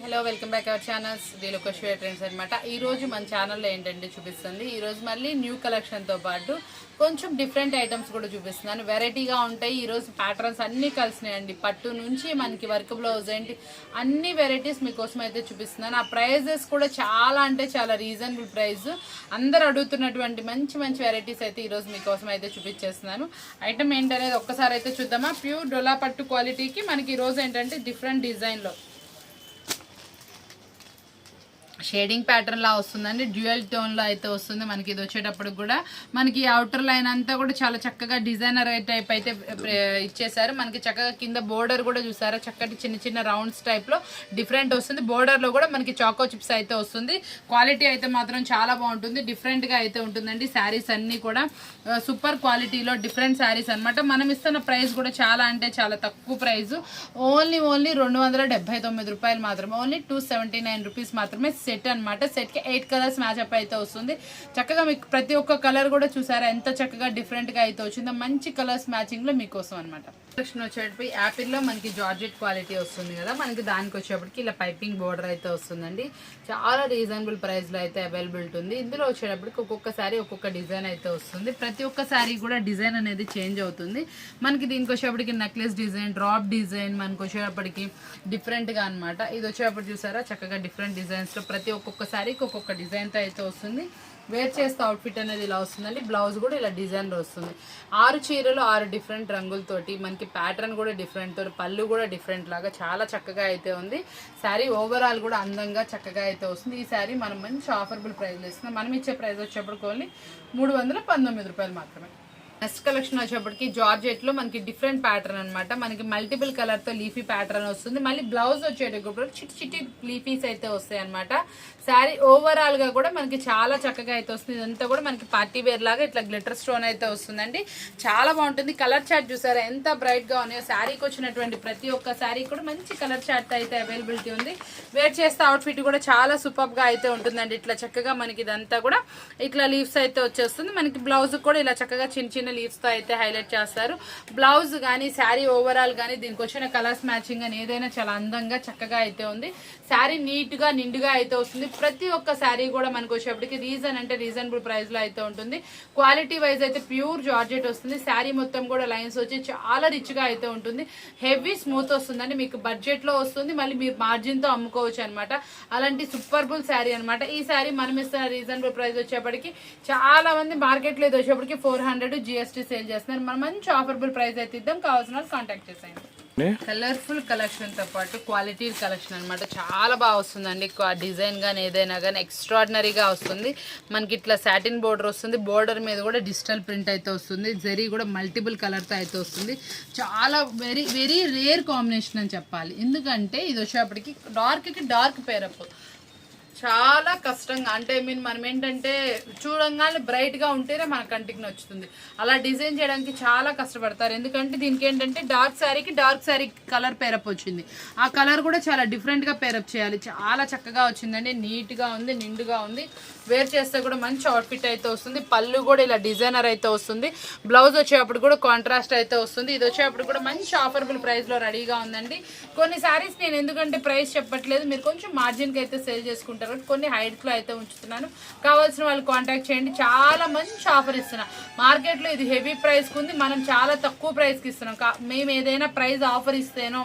Hello welcome back our channels దిలుకోశ్వర trends అనమాట. ఈరోజు మన ఛానల్లో ఏంటంటే చూపిస్తుంది, ఈరోజు మళ్ళీ న్యూ కలెక్షన్తో పాటు కొంచెం డిఫరెంట్ ఐటమ్స్ కూడా చూపిస్తున్నాను. వెరైటీగా ఉంటాయి. ఈరోజు ప్యాటర్న్స్ అన్నీ కలిసినాయండి. పట్టు నుంచి మనకి వర్క్ బ్లౌజ్ ఏంటి అన్ని వెరైటీస్ మీకోసం అయితే చూపిస్తున్నాను. ఆ ప్రైజెస్ కూడా చాలా అంటే చాలా రీజనబుల్ ప్రైస్. అందరు అడుగుతున్నటువంటి మంచి మంచి వెరైటీస్ అయితే ఈరోజు మీకోసం అయితే చూపించేస్తున్నాను. ఐటమ్ ఏంటనేది ఒక్కసారి అయితే చూద్దామా. ప్యూర్ డొలా పట్టు క్వాలిటీకి మనకి ఈరోజు ఏంటంటే డిఫరెంట్ డిజైన్లో షేడింగ్ ప్యాటర్న్ లా వస్తుందండి. డ్యూయల్ టోన్ లో అయితే వస్తుంది. మనకి ఇది వచ్చేటప్పుడు కూడా మనకి అవుటర్ లైన్ అంతా కూడా చాలా చక్కగా డిజైనర్ టైప్ అయితే ఇచ్చేసారు. మనకి చక్కగా కింద బోర్డర్ కూడా చూసారా, చక్కటి చిన్న చిన్న రౌండ్స్ టైప్ లో డిఫరెంట్ వస్తుంది. బోర్డర్ లో కూడా మనకి చాకో చిప్స్ అయితే వస్తుంది. క్వాలిటీ అయితే మాత్రం చాలా బాగుంటుంది. డిఫరెంట్ గా అయితే ఉంటుందండి. శారీస్ అన్ని కూడా సూపర్ క్వాలిటీలో డిఫరెంట్ శారీస్ అనమాట. మనం ఇస్తున్న ప్రైస్ కూడా చాలా అంటే చాలా తక్కువ ప్రైస్. ఓన్లీ 279 రూపాయలు మాత్రమే. ఓన్లీ 279 రూపీస్ మాత్రమే. సెట్ అనమాట. సెట్ కి 8 కలర్స్ మ్యాచ్ అప్ అయితే వస్తుంది. చక్కగా మీకు ప్రతి ఒక్క కలర్ కూడా చూసారా ఎంత చక్కగా డిఫరెంట్ గా అయితే వచ్చిందో. మంచి కలర్స్ మ్యాచింగ్ లో మీకోసం అనమాట. కలెక్షన్ వచ్చేటప్పుడు యాపిల్ లో మనకి జార్జెట్ క్వాలిటీ వస్తుంది కదా. మనకి దానికి వచ్చేటప్పటికి ఇలా పైపింగ్ బోర్డర్ అయితే వస్తుందండి. చాలా రీజనబుల్ ప్రైస్ లో అయితే అవైలబిలిటీ ఉంది. ఇందులో వచ్చేటప్పటికి ఒక్కొక్క సారీ ఒక్కొక్క డిజైన్ అయితే వస్తుంది. ప్రతి ఒక్క సారీ కూడా డిజైన్ అనేది చేంజ్ అవుతుంది. మనకి దీనికి వచ్చేటప్పటికి నెక్లెస్ డిజైన్, డ్రాప్ డిజైన్ మనకి వచ్చేటప్పటికి డిఫరెంట్ గా అనమాట. ఇది వచ్చేటప్పుడు చూసారా చక్కగా డిఫరెంట్ డిజైన్స్ లో ప్రతి ఒక్కొక్క సారీకి ఒక్కొక్క డిజైన్ తో అయితే వస్తుంది. వేర్ చేస్తే అవుట్ఫిట్ అనేది ఇలా వస్తుందండి. బ్లౌజ్ కూడా ఇలా డిజైన్ లో వస్తుంది. 6 చీరలు 6 డిఫరెంట్ రంగులతోటి మనకి ప్యాటర్న్ కూడా డిఫరెంట్ తోటి, పళ్ళు కూడా డిఫరెంట్ లాగా చాలా చక్కగా అయితే ఉంది. శారీ ఓవరాల్ కూడా అందంగా చక్కగా అయితే వస్తుంది. ఈ శారీ మనం మంచి ఆఫర్బుల్ ప్రైస్ ఇస్తున్నాం. మనం ఇచ్చే ప్రైస్ వచ్చేప్పటికి ఓన్లీ 319 రూపాయలు మాత్రమే. నెక్స్ట్ కలెక్షన్ వచ్చేప్పటికి జార్జెట్ లో మనకి డిఫరెంట్ ప్యాటర్న్ అనమాట. మనకి మల్టిపుల్ కలర్ తో లీఫీ ప్యాటర్న్ వస్తుంది. మళ్ళీ బ్లౌజ్ వచ్చేటప్పుడు చిట్టి చిట్టి లీఫీస్ అయితే వస్తాయి అనమాట. శారీ ఓవరాల్ గా కూడా మనకి చాలా చక్కగా అయితే వస్తుంది. ఇదంతా కూడా మనకి పార్టీ వేర్ లాగా ఇట్లా గ్లిటర్ స్టోన్ అయితే వస్తుందండి. చాలా బాగుంటుంది. కలర్ చార్ట్ చూసారా ఎంత బ్రైట్ గా ఉన్నాయో. శారీకి వచ్చినటువంటి ప్రతి ఒక్క శారీ కూడా మంచి కలర్ చార్ట్ అయితే అవైలబిలిటీ ఉంది. వేర్ చేస్తే అవుట్ఫిట్ కూడా చాలా సూపర్ గా అయితే ఉంటుందండి. ఇట్లా చక్కగా మనకి ఇదంతా కూడా ఇట్లా లీవ్స్ అయితే వచ్చేస్తుంది. మనకి బ్లౌజ్ కూడా ఇలా చక్కగా చిన్న చిన్న లీవ్స్ తో అయితే హైలైట్ చేస్తారు. బ్లౌజ్ గానీ శారీ ఓవరాల్ గానీ దీనికి వచ్చిన కలర్స్ మ్యాచింగ్ అని ఏదైనా చాలా అందంగా చక్కగా అయితే ఉంది. శారీ నీట్ గా నిండుగా అయితే వస్తుంది. ప్రతి ఒక్క శారీ కూడా మనకు వచ్చేప్పటికి రీజనబుల్ ప్రైస్ లో అయితే ఉంటుంది. క్వాలిటీ వైజ్ అయితే ప్యూర్ జార్జెట్ వస్తుంది. శారీ మొత్తం కూడా లైన్స్ వచ్చి చాలా రిచ్ గా అయితే ఉంటుంది. హెవీ స్మూత్ వస్తుందండి. మీకు బడ్జెట్ లో వస్తుంది. మళ్ళీ మీరు మార్జిన్ తో అమ్ముకోవచ్చు అనమాట. అలాంటి సూపర్బుల్ శారీ అనమాట. ఈ శారీ మనం ఇస్తున్న రీజనబుల్ ప్రైస్ వచ్చేప్పటికి చాలా మంది మార్కెట్ లో వచ్చేప్పటికి 400 GST సేల్ చేస్తున్నారు. మనం మంచి ఆఫర్బుల్ ప్రైస్ అయితే ఇద్దాం. కావాల్సిన వాళ్ళు కాంటాక్ట్ చేసేయండి. కలర్ఫుల్ కలెక్షన్ తో పాటు క్వాలిటీ కలెక్షన్ అనమాట. చాలా బాగా వస్తుందండి. డిజైన్ గానీ ఏదైనా కానీ ఎక్స్ట్రాడినరీగా వస్తుంది. మనకి ఇట్లా సాటిన్ బోర్డర్ వస్తుంది. బోర్డర్ మీద కూడా డిజిటల్ ప్రింట్ అయితే వస్తుంది. జరీ కూడా మల్టిపుల్ కలర్ తో అయితే వస్తుంది. చాలా వెరీ వెరీ రేర్ కాంబినేషన్ అని చెప్పాలి. ఎందుకంటే ఇది వచ్చేప్పటికి డార్క్ కి డార్క్ పేరప్ చాలా కష్టంగా అంటే మనం ఏంటంటే చూడంగానే బ్రైట్ గా ఉంటేనే మన కంటికి నచ్చుతుంది. అలా డిజైన్ చేయడానికి చాలా కష్టపడతారు. ఎందుకంటే దీనికి ఏంటంటే డార్క్ శారీ కలర్ పేరప్ వచ్చింది. ఆ కలర్ కూడా చాలా డిఫరెంట్ గా పేరప్ చేయాలి. చాలా చక్కగా వచ్చిందండి. నీట్ గా ఉంది, నిండుగా ఉంది. వేర్ చేస్తే కూడా మంచి అవుట్ఫిట్ అయితే వస్తుంది. పళ్ళు కూడా ఇలా డిజైనర్ అయితే వస్తుంది. బ్లౌజ్ వచ్చేటప్పుడు కూడా కాంట్రాస్ట్ అయితే వస్తుంది. ఇది వచ్చేటప్పుడు కూడా మంచి ఆఫర్బుల్ ప్రైస్ లో రెడీగా ఉందండి. కొన్ని శారీస్ నేను ఎందుకంటే ప్రైస్ చెప్పట్లేదు, మీరు కొంచెం మార్జిన్ కి అయితే సేల్ చేసుకుంటారు. కొన్ని హైట్స్ లో అయితే ఉంచుతున్నాను. కావాల్సిన వాళ్ళు కాంటాక్ట్ చేయండి. చాలా మంచి ఆఫర్ ఇస్తున్నా. మార్కెట్ లో ఇది హెవీ ప్రైస్ కి ఉంది. మనం చాలా తక్కువ ప్రైస్ కి ఇస్తున్నాం. మేము ఏదైనా ప్రైస్ ఆఫర్ ఇస్తేనో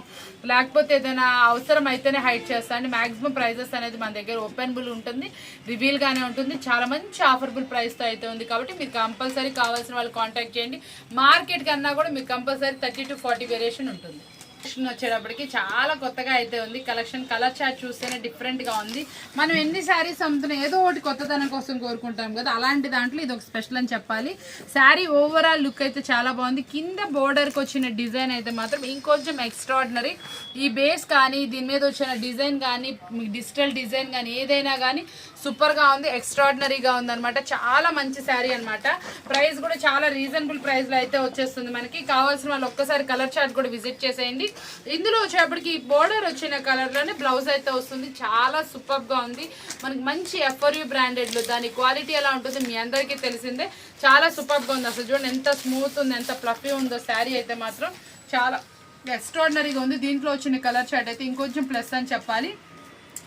లేకపోతే ఏదైనా అవసరం అయితేనే హైట్ చేస్తాను. మాక్సిమం ప్రైజెస్ అనేది మన దగ్గర ఓపెనబుల్ ఉంటుంది, రివీల్ గానే ఉంటుంది. చాలా మంచి ఆఫర్బుల్ ప్రైస్ తో అయితే ఉంది. కాబట్టి మీరు కంపల్సరీ కావాల్సిన వాళ్ళు కాంటాక్ట్ చేయండి. మార్కెట్ కన్నా కూడా మీకు కంపల్సరీ 30 to 40 వేరియేషన్ ఉంటుంది. కలెక్షన్ వచ్చేటప్పటికి చాలా కొత్తగా అయితే ఉంది. కలెక్షన్ కలర్ చార్ట్ చూస్తేనే డిఫరెంట్ గా ఉంది. మనం ఎన్ని శారీస్ అమ్ముతున్నాం ఏదో ఒకటి కొత్తదనం కోసం కోరుకుంటాం కదా. అలాంటి దాంట్లో ఇది ఒక స్పెషల్ అని చెప్పాలి. శారీ ఓవరాల్ లుక్ అయితే చాలా బాగుంది. కింద బోర్డర్ కి వచ్చిన డిజైన్ అయితే మాత్రం ఇంకొంచెం ఎక్స్ట్రాడినరీ. ఈ బేస్ కానీ దీని మీద వచ్చిన డిజైన్ కానీ డిజిటల్ డిజైన్ కానీ ఏదైనా కానీ సూపర్ గా ఉంది. ఎక్స్ట్రాడినరీగా ఉంది అనమాట. చాలా మంచి శారీ అనమాట. ప్రైస్ కూడా చాలా రీజనబుల్ ప్రైస్ లో అయితే వచ్చేస్తుంది. మనకి కావాల్సిన వాళ్ళు ఒక్కసారి కలర్ చార్ట్ కూడా విజిట్ చేసేయండి. ఇందులో వచ్చేప్పటికి బోర్డర్ వచ్చిన కలర్ లోనే బ్లౌజ్ అయితే వస్తుంది. చాలా సూపర్ గా ఉంది. మనకి మంచి FRU బ్రాండెడ్ లో దాని క్వాలిటీ ఎలా ఉంటుంది మీ అందరికీ తెలిసిందే. చాలా సూపర్ గా ఉంది. అసలు చూడండి ఎంత స్మూత్ ఉంది, ఎంత ఫ్లఫీ ఉందో. శారీ అయితే మాత్రం చాలా ఎక్స్ట్రాడినరీగా ఉంది. దీంట్లో వచ్చిన కలర్ చార్ట్ అయితే ఇంకొంచెం ప్లస్ అని చెప్పాలి.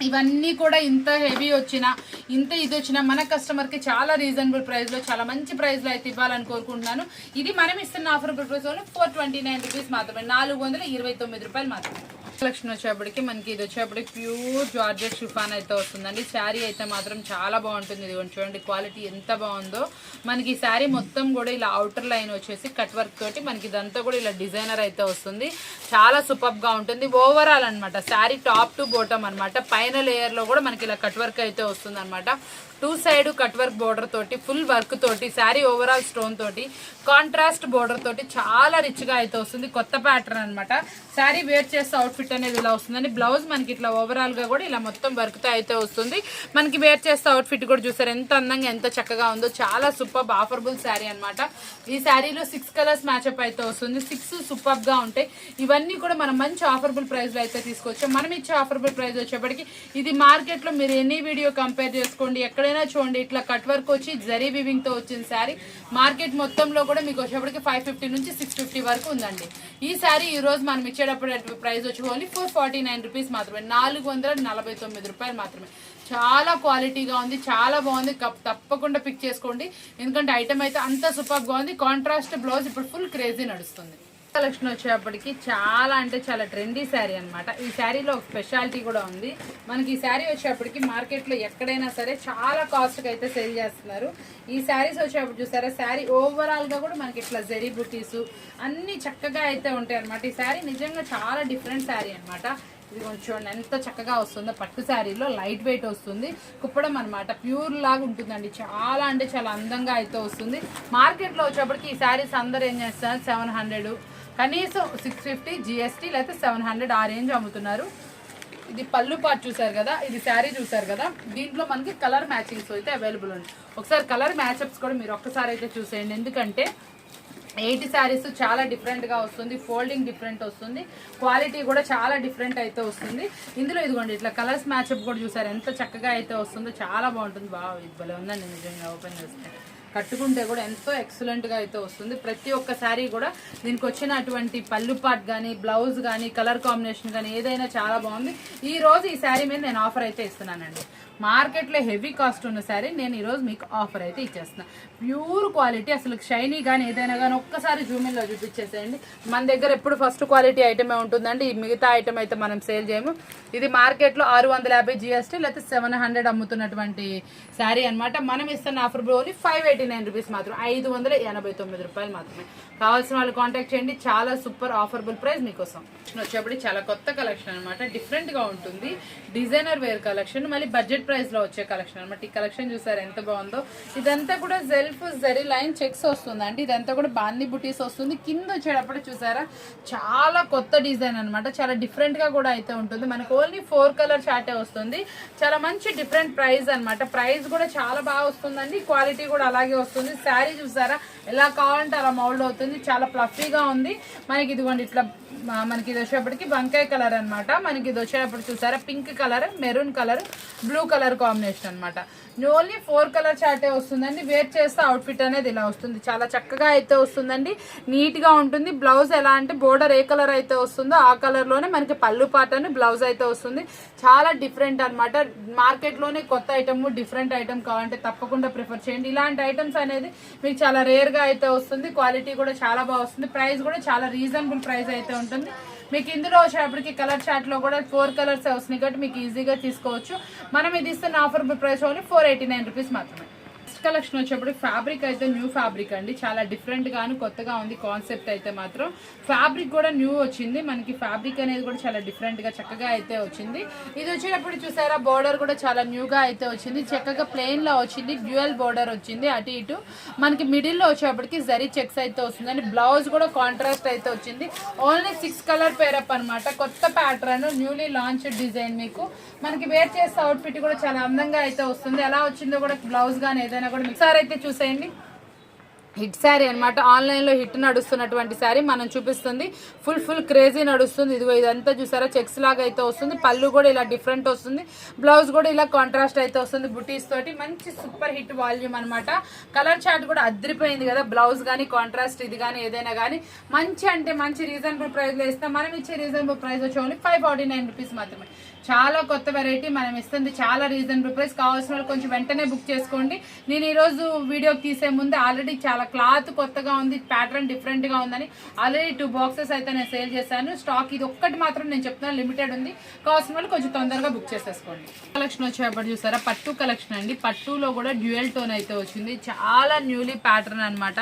ఇవన్నీ కూడా ఇంత హెవీ వచ్చినా ఇంత ఇది వచ్చినా మన కస్టమర్కి చాలా రీజనబుల్ ప్రైస్లో చాలా మంచి ప్రైస్లో అయితే ఇవ్వాలని కోరుకుంటున్నాను. ఇది మనం ఇస్తున్న ఆఫర్ ప్రైస్ ఓన్లీ 429 రూపీస్ మాత్రమే, 429 రూపాయలు మాత్రమే. కలెక్షన్ వచ్చేప్పటికి మనకి ఇది వచ్చేప్పటికి ప్యూర్ జార్జెట్ షిఫాన్ అయితే వస్తుందండి. శారీ అయితే మాత్రం చాలా బాగుంటుంది. ఇది చూడండి క్వాలిటీ ఎంత బాగుందో. మనకి ఈ శారీ మొత్తం కూడా ఇలా అవుటర్ లైన్ వచ్చేసి కట్ వర్క్ తోటి మనకి ఇదంతా కూడా ఇలా డిజైనర్ అయితే వస్తుంది. చాలా సూపర్ గా ఉంటుంది. ఓవరాల్ అనమాట శారీ టాప్ టు బాటమ్ అనమాట. పైన లేయర్ లో కూడా మనకి ఇలా కట్ వర్క్ అయితే వస్తుంది అనమాట. 2 సైడ్ కట్ వర్క్ బోర్డర్ తోటి ఫుల్ వర్క్ తోటి శారీ ఓవరాల్ స్టోన్ తోటి కాంట్రాస్ట్ బోర్డర్ తోటి చాలా రిచ్ గా అయితే వస్తుంది. కొత్త ప్యాటర్న్ అనమాట. శారీ వేర్ చేస్తే అవుట్ఫిట్ అనేది ఇలా వస్తుందండి. బ్లౌజ్ మనకి ఇట్లా ఓవరాల్ గా కూడా ఇలా మొత్తం వర్క్ తో అయితే వస్తుంది. మనకి వేర్ చేస్తే అవుట్ఫిట్ కూడా చూసారు ఎంత అందంగా ఎంత చక్కగా ఉందో. చాలా సూపర్ ఆఫర్బుల్ శారీ అనమాట. ఈ శారీలో 6 కలర్స్ మ్యాచ్అప్ అయితే వస్తుంది. 6 సూపర్ గా ఉంటాయి. ఇవన్నీ కూడా మనం మంచి ఆఫర్బుల్ ప్రైస్ లో అయితే తీసుకోవచ్చు. మనం ఇచ్చే ఆఫర్బుల్ ప్రైస్ వచ్చేప్పటికి ఇది మార్కెట్ లో మీరు ఎనీ వీడియో కంపేర్ చేసుకోండి, ఎక్కడైనా చూడండి ఇట్లా కట్ వర్క్ వచ్చి జరీ వీవింగ్ తో వచ్చిన శారీ మార్కెట్ మొత్తంలో కూడా మీకు వచ్చేప్పటికి 550 నుంచి 650 వరకు ఉందండి. ఈ శారీ ఈ రోజు మనం ఇచ్చేటప్పుడు ప్రైస్ వచ్చి ఓన్లీ 449 రూపీస్ మాత్రమే, 449 రూపాయలు మాత్రమే. చాలా క్వాలిటీగా ఉంది, చాలా బాగుంది. తప్పకుండా పిక్ చేసుకోండి, ఎందుకంటే ఐటమ్ అయితే అంత సూపర్ గా ఉంది. కాంట్రాస్ట్ బ్లౌజ్ ఇప్పుడు ఫుల్ క్రేజీ నడుస్తుంది. కలెక్షన్ వచ్చేప్పటికి చాలా అంటే చాలా ట్రెండీ శారీ అనమాట. ఈ శారీలో ఒక స్పెషాలిటీ కూడా ఉంది. మనకి ఈ శారీ వచ్చేప్పటికి మార్కెట్లో ఎక్కడైనా సరే చాలా కాస్ట్కి అయితే సేల్ చేస్తున్నారు. ఈ శారీస్ వచ్చేప్పుడు చూసారా శారీ ఓవరాల్గా కూడా మనకి ఇట్లా జరీ బుటీస్ అన్ని చక్కగా అయితే ఉంటాయి అనమాట. ఈ శారీ నిజంగా చాలా డిఫరెంట్ శారీ అనమాట. ఇది కొంచెం ఎంత చక్కగా వస్తుందో. పట్టు శారీలో లైట్ వెయిట్ వస్తుంది, కుప్పడం అనమాట. ప్యూర్ లాగా ఉంటుందండి. చాలా అంటే చాలా అందంగా అయితే వస్తుంది. మార్కెట్లో వచ్చేప్పటికి ఈ శారీస్ అందరూ ఏం చేస్తున్నారు 700 కనీసం 650 జిఎస్టీ లేకపోతే 700 ఆ రేంజ్ అమ్ముతున్నారు. ఇది పళ్ళు పార్ట్ చూసారు కదా, ఇది శారీ చూసారు కదా. దీంట్లో మనకి కలర్ మ్యాచింగ్స్ అయితే అవైలబుల్ ఉంది. ఒకసారి కలర్ మ్యాచ్అప్స్ కూడా మీరు ఒక్కసారి అయితే చూసేయండి, ఎందుకంటే 80 శారీస్ చాలా డిఫరెంట్గా వస్తుంది. ఫోల్డింగ్ డిఫరెంట్ వస్తుంది, క్వాలిటీ కూడా చాలా డిఫరెంట్ అయితే వస్తుంది. ఇందులో ఇదిగోండి ఇట్లా కలర్స్ మ్యాచ్అప్ కూడా చూసారు ఎంత చక్కగా అయితే వస్తుందో. చాలా బాగుంటుంది. బాగా ఇది భలే ఉందండి నిజంగా. ఓపెన్ చేస్తే కట్టుకుంటే కూడా ఎంతో ఎక్సలెంట్గా అయితే వస్తుంది. ప్రతి ఒక్క శారీ కూడా దీనికి వచ్చినటువంటి పళ్ళు పార్ట్ కానీ బ్లౌజ్ కానీ కలర్ కాంబినేషన్ కానీ ఏదైనా చాలా బాగుంది. ఈ రోజు ఈ శారీ మీద నేను ఆఫర్ అయితే ఇస్తున్నానండి. మార్కెట్లో హెవీ కాస్ట్ ఉన్న శారీ నేను ఈరోజు మీకు ఆఫర్ అయితే ఇచ్చేస్తున్నాను. ప్యూర్ క్వాలిటీ, అసలు షైనీ కానీ ఏదైనా కానీ ఒక్కసారి జూమిన్లో చూపించేసేయండి. మన దగ్గర ఎప్పుడు ఫస్ట్ క్వాలిటీ ఐటమే ఉంటుందండి. ఈ మిగతా ఐటమ్ అయితే మనం సేల్ చేయము. ఇది మార్కెట్లో 650 జిఎస్టీ లేకపోతే 700 అమ్ముతున్నటువంటి శారీ అనమాట. మనం ఇస్తున్న ఆఫర్ ఓన్లీ 589 రూపీస్ మాత్రం, 589 రూపాయలు మాత్రమే. కావాల్సిన వాళ్ళు కాంటాక్ట్ చేయండి. చాలా సూపర్ ఆఫర్బుల్ ప్రైస్ మీకోసం. వచ్చేప్పుడు చాలా కొత్త కలెక్షన్ అనమాట. డిఫరెంట్గా ఉంటుంది. డిజైనర్ వేర్ కలెక్షన్, మళ్ళీ బడ్జెట్ ప్రైస్ లో వచ్చే కలెక్షన్ అనమాట. ఈ కలెక్షన్ చూసారు ఎంత బాగుందో. ఇదంతా కూడా సెల్ఫ్ జరీ లైన్ చెక్స్ వస్తుందండి. ఇదంతా కూడా బాందీ బుటీస్ వస్తుంది. కింద వచ్చేటప్పుడు చూసారా చాలా కొత్త డిజైన్ అనమాట. చాలా డిఫరెంట్ గా కూడా అయితే ఉంటుంది. మనకు ఓన్లీ 4 కలర్ చార్టే వస్తుంది. చాలా మంచి డిఫరెంట్ ప్రైస్ అనమాట. ప్రైస్ కూడా చాలా బాగా వస్తుందండి. క్వాలిటీ కూడా అలాగే వస్తుంది. శారీ చూసారా ఎలా కావాలంటే అలా మౌల్డ్ అవుతుంది. చాలా ఫ్లఫీగా ఉంది. మనకి ఇదిగోండి ఇట్లా మనకి ఇది వచ్చేప్పటికి వంకాయ కలర్ అనమాట. మనకి ఇది వచ్చేటప్పుడు చూసారా pink colour, maroon colour, blue colour combination అనమాట. ఓన్లీ 4 కలర్ చార్టే వస్తుందండి. వేర్ చేస్తే అవుట్ఫిట్ అనేది ఇలా వస్తుంది. చాలా చక్కగా అయితే వస్తుందండి. నీట్ గా ఉంటుంది. బ్లౌజ్ ఎలా అంటే బోర్డర్ ఏ కలర్ అయితే వస్తుందో ఆ కలర్ లోనే మనకి పళ్ళు పార్ట్ అని బ్లౌజ్ అయితే వస్తుంది. చాలా డిఫరెంట్ అనమాట. మార్కెట్ లోనే కొత్త ఐటమ్, డిఫరెంట్ ఐటమ్ కావాలంటే తప్పకుండా ప్రిఫర్ చేయండి. ఇలాంటి ఐటమ్స్ అనేది మీకు చాలా రేర్ గా అయితే వస్తుంది. క్వాలిటీ కూడా చాలా బాగా వస్తుంది. ప్రైస్ కూడా చాలా రీజనబుల్ ప్రైస్ అయితే ఉంటుంది. మీకు ఇందులో వచ్చేప్పటికి కలర్ చార్ట్ లో కూడా 4 కలర్స్ వస్తున్నాయి కాబట్టి మీకు ఈజీగా తీసుకోవచ్చు. మనం ఇది ఇస్తున్న ఆఫర్ ప్రైస్ ఓన్లీ 489 రూపీస్ మాత్రమే. కలెక్షన్ వచ్చేప్పుడు ఫ్యాబ్రిక్ అయితే న్యూ ఫ్యాబ్రిక్ అండి. చాలా డిఫరెంట్ గాను కొత్తగా ఉంది కాన్సెప్ట్ అయితే మాత్రం. ఫ్యాబ్రిక్ కూడా న్యూ వచ్చింది. మనకి ఫ్యాబ్రిక్ అనేది కూడా చాలా డిఫరెంట్ గా చక్కగా అయితే వచ్చింది. ఇది వచ్చేటప్పుడు చూసారా బోర్డర్ కూడా చాలా న్యూగా అయితే వచ్చింది. చక్కగా ప్లెయిన్ లో వచ్చింది. డ్యూయల్ బోర్డర్ వచ్చింది అటు ఇటు. మనకి మిడిల్ లో వచ్చేప్పటికి జరీ చెక్స్ అయితే వస్తుందండి. బ్లౌజ్ కూడా కాంట్రాస్ట్ అయితే వచ్చింది. ఓన్లీ 6 కలర్ పేరప్ అనమాట. కొత్త ప్యాటర్న్, న్యూలీ లాంచ్ డిజైన్. మీకు మనకి వేర్ చేస్తే అవుట్ఫిట్ కూడా చాలా అందంగా అయితే వస్తుంది. ఎలా వచ్చిందో కూడా బ్లౌజ్ గానీ ఏదైనా కూడా ఒకసారి అయితే చూసేయండి. హిట్ శారీ అనమాట. ఆన్లైన్లో హిట్ నడుస్తున్నటువంటి శారీ మనం చూపిస్తుంది. ఫుల్ క్రేజీ నడుస్తుంది. ఇదిగో ఇదంతా చూసారా చెక్స్ లాగా అయితే వస్తుంది. పళ్ళు కూడా ఇలా డిఫరెంట్ వస్తుంది. బ్లౌజ్ కూడా ఇలా కాంట్రాస్ట్ అయితే వస్తుంది బుటీస్ తోటి. మంచి సూపర్ హిట్ వాల్యూమ్ అనమాట. కలర్ చార్ట్ కూడా అదిరిపోయింది కదా. బ్లౌజ్ కానీ కాంట్రాస్ట్ ఇది కానీ ఏదైనా కానీ మంచి అంటే మంచి రీజనబుల్ ప్రైస్ లో ఇస్తాం. మనం ఇచ్చే రీజనబుల్ ప్రైస్ వచ్చి ఓన్లీ 549 రూపీస్ మాత్రమే. చాలా కొత్త వెరైటీ మనం ఇస్తుంది, చాలా రీజనబుల్ ప్రైస్. కావాల్సిన వాళ్ళు కొంచెం వెంటనే బుక్ చేసుకోండి. నేను ఈరోజు వీడియోకి తీసే ముందు ఆల్రెడీ చాలా క్లాత్ కొత్తగా ఉంది, ప్యాటర్న్ డిఫరెంట్ గా ఉందని ఆల్రెడీ 2 బాక్సెస్ అయితే నేను సేల్ చేశాను. స్టాక్ ఇది ఒక్కటి మాత్రం నేను చెప్తున్నాను లిమిటెడ్ ఉంది. కావాల్సిన వాళ్ళు కొంచెం తొందరగా బుక్ చేసేసుకోండి. కలెక్షన్ వచ్చేటప్పుడు చూసారా పట్టు కలెక్షన్ అండి. పట్టులో కూడా డ్యూయల్ టోన్ అయితే వచ్చింది, చాలా న్యూలీ ప్యాటర్న్ అనమాట.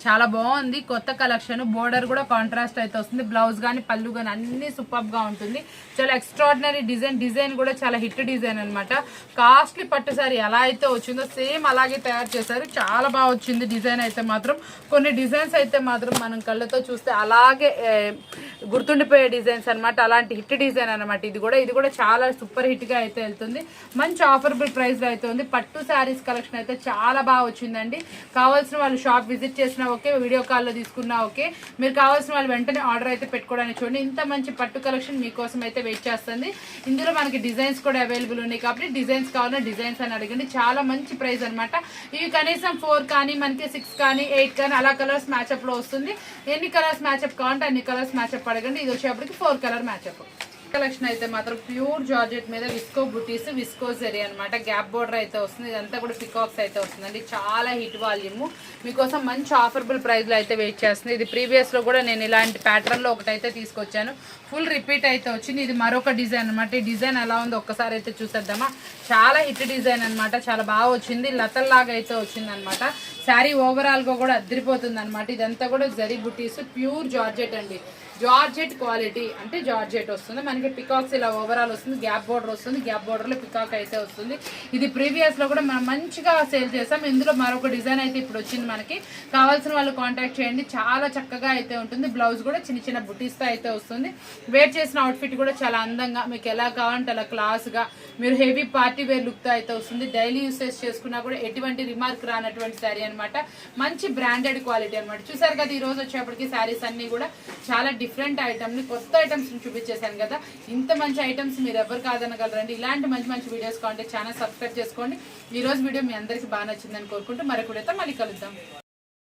చాలా బాగుంది, కొత్త కలెక్షన్. బోర్డర్ కూడా కాంట్రాస్ట్ అయితే వస్తుంది, బ్లౌజ్ కానీ పళ్ళు కానీ అన్ని సూపర్ గా ఉంటుంది. చాలా ఎక్స్ట్రాడినరీ డిజైన్ కూడా చాలా హిట్ డిజైన్ అనమాట. కాస్ట్లీ పట్టు సారీ ఎలా అయితే వచ్చిందో సేమ్ అలాగే తయారు చేశారు, చాలా బాగా వచ్చింది డిజైన్ అయితే మాత్రం. కొన్ని డిజైన్స్ అయితే మాత్రం మనం కళ్ళతో చూస్తే అలాగే గుర్తుండిపోయే డిజైన్స్ అనమాట, అలాంటి హిట్ డిజైన్ అనమాట. ఇది కూడా చాలా సూపర్ హిట్ గా అయితే వెళ్తుంది. మంచి ఆఫరబుల్ ప్రైస్ లో అయితే ఉంది. పట్టు శారీస్ కలెక్షన్ అయితే చాలా బాగా వచ్చిందండి. కావాల్సిన వాళ్ళు షాప్ విజిట్ చేసినా ఓకే, వీడియో కాల్లో తీసుకున్నా ఓకే. మీరు కావాల్సిన వాళ్ళు వెంటనే ఆర్డర్ అయితే పెట్టుకోవడానికి చూడండి. ఇంత మంచి పట్టు కలెక్షన్ మీకోసం అయితే వెయిట్ చేస్తుంది. ఇందులో మనకి డిజైన్స్ కూడా అవైలబుల్ ఉన్నాయి కాబట్టి డిజైన్స్ కావాలన్నా డిజైన్స్ అని అడగండి. చాలా మంచి ప్రైస్ అనమాట. ఇవి కనీసం 4 కానీ మనకి 6 కానీ 8 కానీ అలా కలర్స్ మ్యాచ్అప్ లో వస్తుంది. ఎన్ని కలర్స్ మ్యాచ్అప్ కావాలంటే అన్ని కలర్స్ మ్యాచ్అప్ అడగండి. ఇది వచ్చేప్పటికి 4 కలర్ మ్యాచ్అప్. కలెక్షన్ అయితే మాత్రం ప్యూర్ జార్జెట్ మీద విస్కో బుటీస్, విస్కో జరీ అనమాట. గ్యాప్ బోర్డర్ అయితే వస్తుంది, ఇదంతా కూడా పికాక్స్ అయితే వస్తుందండి. చాలా హిట్ వాల్యూమ్ మీకోసం మంచి ఆఫరబుల్ ప్రైస్ లో అయితే వెయిట్ చేస్తుంది. ఇది ప్రీవియస్ లో కూడా నేను ఇలాంటి ప్యాటర్న్ లో ఒకటైతే తీసుకొచ్చాను, ఫుల్ రిపీట్ అయితే వచ్చింది. ఇది మరొక డిజైన్ అనమాట. ఈ డిజైన్ ఎలా ఉందో ఒక్కసారి అయితే చూసేద్దామా. చాలా హిట్ డిజైన్ అనమాట, చాలా బాగా వచ్చింది. లతల్లాగా అయితే వచ్చింది అనమాట. శారీ ఓవరాల్ గా కూడా అదిరిపోతుంది అనమాట. ఇదంతా కూడా జరీ బుటీస్, ప్యూర్ జార్జెట్ అండి. జార్జెట్ క్వాలిటీ అంటే జార్జెట్ వస్తుంది మనకి. పికాక్స్ ఇలా ఓవరాల్ వస్తుంది, గ్యాప్ బోర్డర్ వస్తుంది, గ్యాప్ బోర్డర్ లో పికాక్ అయితే వస్తుంది. ఇది ప్రీవియస్ లో కూడా మనం మంచిగా సేల్ చేసాం. ఇందులో మరొక డిజైన్ అయితే ఇప్పుడు వచ్చింది మనకి. కావాల్సిన వాళ్ళు కాంటాక్ట్ చేయండి, చాలా చక్కగా అయితే ఉంటుంది. బ్లౌజ్ కూడా చిన్న చిన్న బుటీస్ తో అయితే వస్తుంది. వేర్ చేసిన అవుట్ఫిట్ కూడా చాలా అందంగా మీకు ఎలా కావాలంటే అలా క్లాస్ గా, మీరు హెవీ పార్టీ వేర్ లుక్ తో అయితే వస్తుంది. డైలీ యూసేజ్ చేసుకున్నా కూడా ఎటువంటి రిమార్క్ రానటువంటి శారీ అనమాట. మంచి బ్రాండెడ్ క్వాలిటీ అనమాట. చూసారు కదా ఈ రోజు వచ్చేప్పటికి శారీస్ అన్ని కూడా చాలా డిఫరెంట్ ఐటమ్ని, కొత్త ఐటమ్స్ చూపించేశాను కదా. ఇంత మంచి ఐటమ్స్ మీరు ఎవరు కాదనగలరండి. ఇలాంటి మంచి మంచి వీడియోస్ కావాలంటే ఛానల్ సబ్స్క్రైబ్ చేసుకోండి. ఈ రోజు వీడియో మీ అందరికీ బాగా నచ్చిందని కోరుకుంటూ మరొక వీడియోతో మళ్ళీ కలుద్దాం.